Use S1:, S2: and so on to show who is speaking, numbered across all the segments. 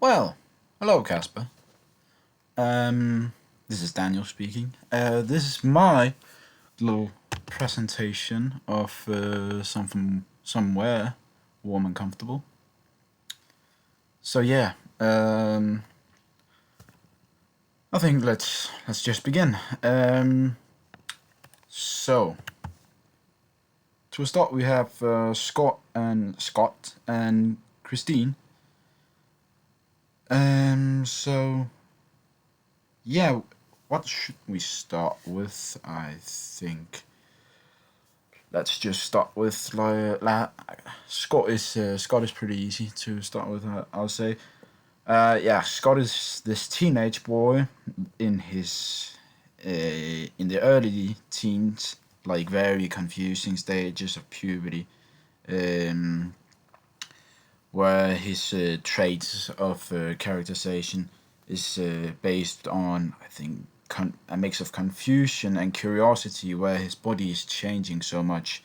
S1: Well, hello, Casper. Um, this is Daniel speaking. This is my little presentation of something somewhere warm and comfortable. So yeah, I think let's just begin. So to start, we have Scott and Christine. So yeah, what should we start with? I think let's just start with Scott is pretty easy to start with. I'll say. Yeah, Scott is this teenage boy in his in the early teens, like very confusing stages of puberty, um, where his traits of characterization is based on, I think, a mix of confusion and curiosity, where his body is changing so much.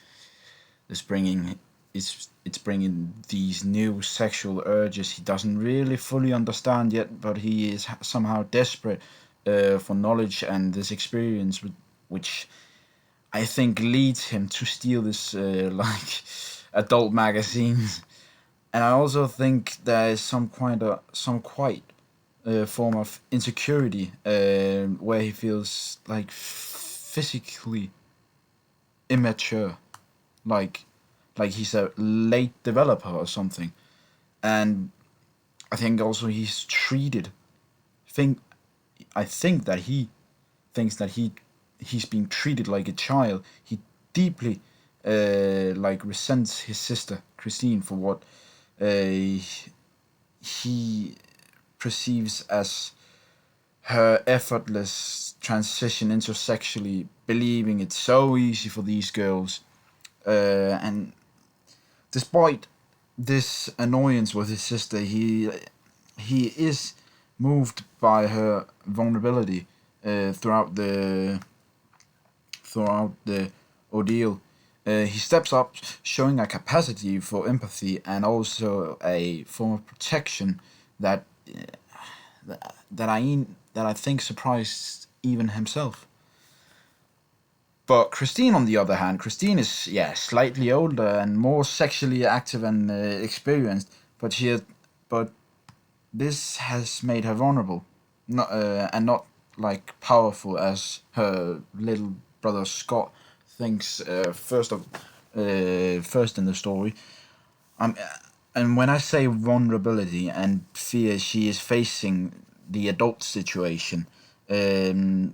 S1: It's bringing it's bringing these new sexual urges he doesn't really fully understand yet, but he is somehow desperate for knowledge and this experience, which I think leads him to steal this like adult magazines. And I also think there is some quite form of insecurity where he feels like physically immature, like like he's a late developer or something. And I think also he's treated. Think I think that he thinks that he's being treated like a child. He deeply like resents his sister Christine for what uh, he perceives as her effortless transition into sexually, believing it's so easy for these girls. And despite this annoyance with his sister, he is moved by her vulnerability throughout the ordeal. He steps up, showing a capacity for empathy and also a form of protection that that I think surprised even himself. But Christine, on the other hand, Christine is slightly older and more sexually active and experienced, but this has made her vulnerable, not and not like powerful as her little brother Scott thinks first in the story. Um, and when I say vulnerability and fear, she is facing the adult situation,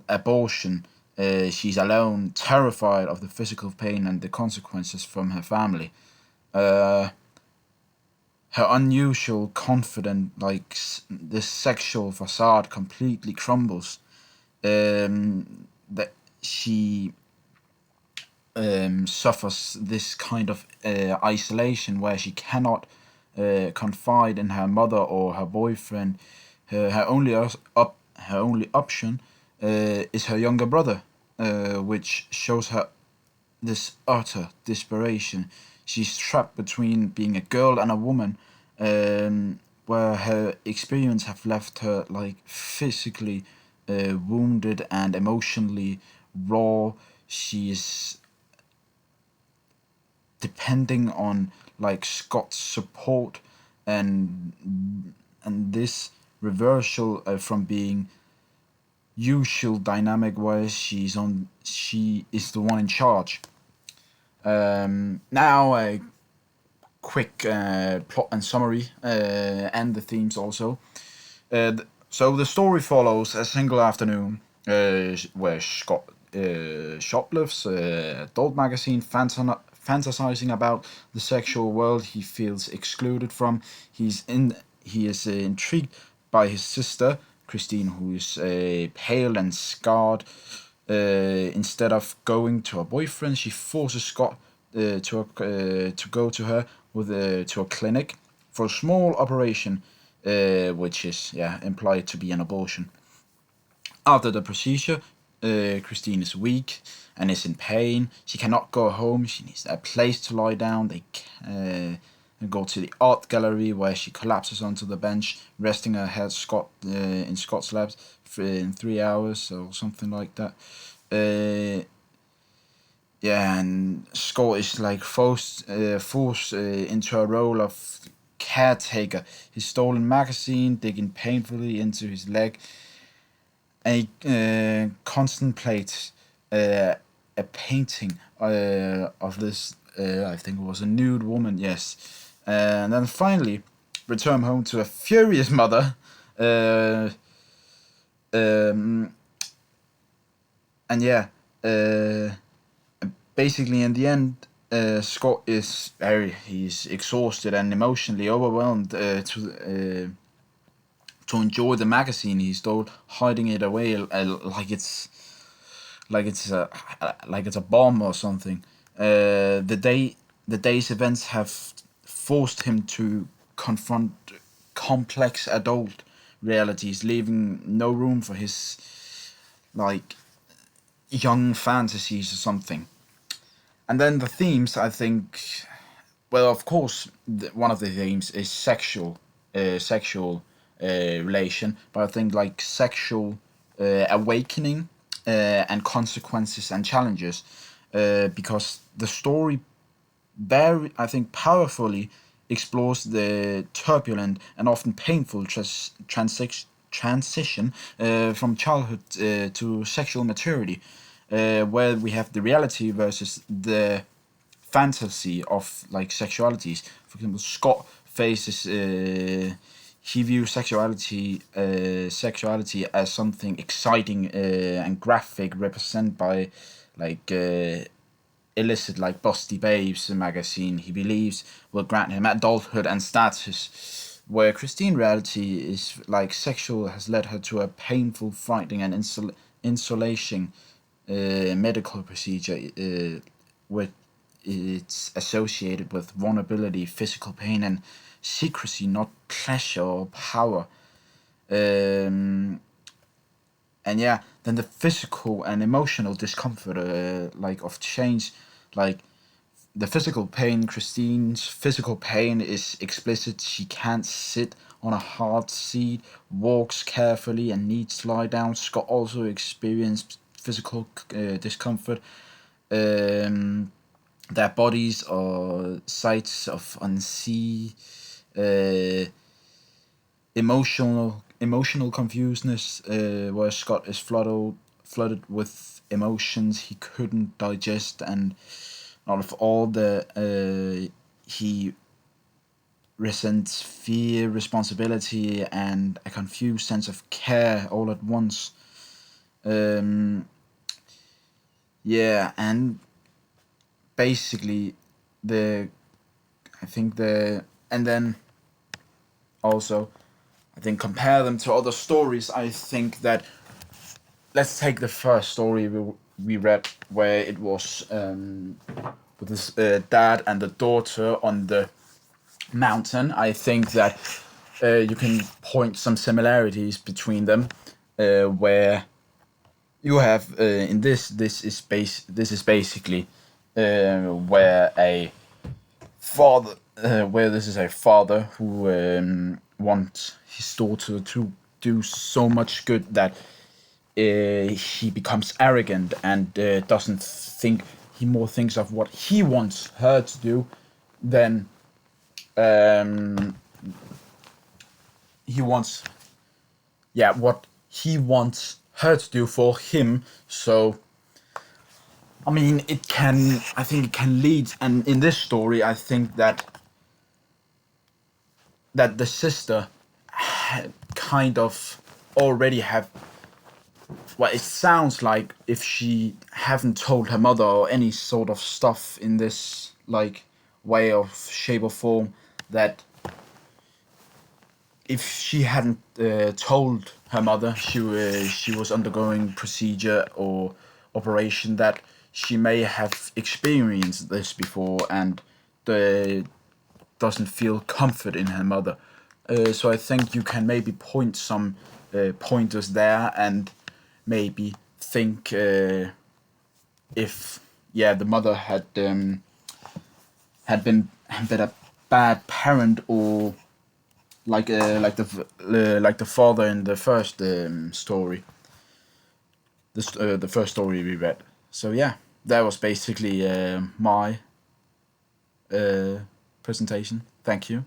S1: abortion. She's alone, terrified of the physical pain and the consequences from her family. Uh, Her unusual, confident, this sexual facade completely crumbles. That she suffers this kind of isolation where she cannot confide in her mother or her boyfriend. Her only option is her younger brother, which shows her this utter desperation. She's trapped between being a girl and a woman, where her experience have left her like physically wounded and emotionally raw. She is depending on like Scott's support, and this reversal from being usual dynamic where she is the one in charge. Now a quick plot and summary and the themes also. So the story follows a single afternoon where Scott shoplifts adult magazine, fantasizing about the sexual world he feels excluded from. He is intrigued by his sister Christine, who is pale and scarred. Instead of going to her boyfriend, she forces Scott to go to her to a clinic for a small operation, which is implied to be an abortion. After the procedure, Christine is weak and is in pain. She cannot go home. She needs a place to lie down. and go to the art gallery where she collapses onto the bench, resting her head in Scott's lap in 3 hours or something like that. Yeah, and Scott is like forced into a role of caretaker. His stolen magazine digging painfully into his leg, and he contemplates a painting of this. I think it was a nude woman. Yes, and then finally return home to a furious mother. Um, and yeah. Basically, in the end, Scott is he's exhausted and emotionally overwhelmed to enjoy the magazine he stole, hiding it away like it's a bomb or something. The day's events have forced him to confront complex adult realities, leaving no room for his like young fantasies or something. And then the themes, I think, well, of course, one of the themes is sexual relation, but I think like sexual awakening and consequences and challenges, because the story very, I think, powerfully explores the turbulent and often painful transition from childhood to sexual maturity, where we have the reality versus the fantasy of like sexualities. For example, Scott faces he views sexuality as something exciting and graphic, represented by like illicit like Busty Babes magazine he believes will grant him adulthood and status, where Christine reality is like sexual has led her to a painful, frightening and insulation medical procedure with it's associated with vulnerability, physical pain, and secrecy, not pleasure or power. Um, and yeah, then the physical and emotional discomfort, like of change, like the physical pain. Christine's physical pain is explicit. She can't sit on a hard seat, walks carefully, and needs to lie down. Scott also experienced physical discomfort. Um, their bodies are sites of unseen, uh, emotional confuseness, where Scott is flooded with emotions he couldn't digest, and out of all the he resents fear, responsibility, and a confused sense of care all at once. Um, yeah, and basically the I think the and then also I think compare them to other stories. I think that let's take the first story we read where it was with this dad and the daughter on the mountain. I think that you can point some similarities between them, where you have in this is basically where a father where this is a father who wants his daughter to do so much good that he becomes arrogant and doesn't think he more thinks of what he wants her to do than um, he wants what he wants her to do for him. So I mean, I think it can lead, and in this story, I think that the sister kind of already have. Well, it sounds like if she haven't told her mother or any sort of stuff in this like way of shape or form, that if she hadn't told her mother she was undergoing procedure or operation, that she may have experienced this before and doesn't feel comfort in her mother. So I think you can maybe point some pointers there and maybe think if the mother had been better bad parent, or like the father in the first story, the first story we read. So yeah, that was basically my presentation. Thank you.